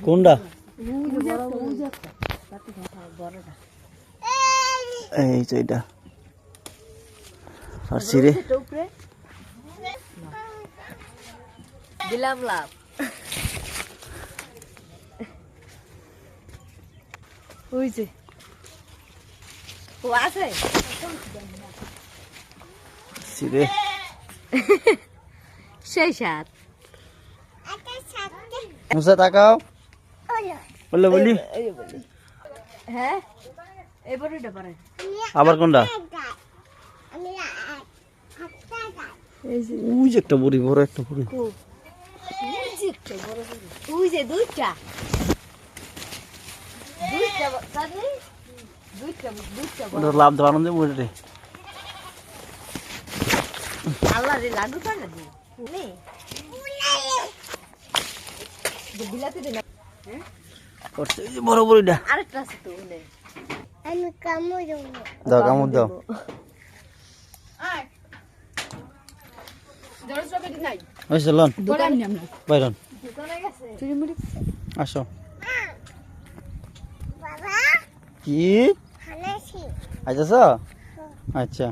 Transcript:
কোনটা এই যে এটা পারছি রে দিলাম লাভ ওই যে ও আছে সিরে সেই সাত মুসা তাকাও বলে বলি হ্যাঁ এবার এটা পারে আবার কোনটা এই যে ওই যে একটা বড়ি বড় একটা বড়ি ওই যে দুইটা সাদে দুইটা ওটা লাভ দেওয়ার আনন্দে বড়ি রে আল্লাহ রে লাডু পানা দি নে বিলাতে দে না করছে এই যে বড় বড়িটা আরেকটা আছে তো নে আমি কামড় দেব দাও কামড় দাও আয় দরজ রবে নাই ওই চলন দোকান নি আমরা বাইরন দোকানে গেছে চুরি মুড়ি আসো বাবা কি হানাছি আচ্ছা আচ্ছা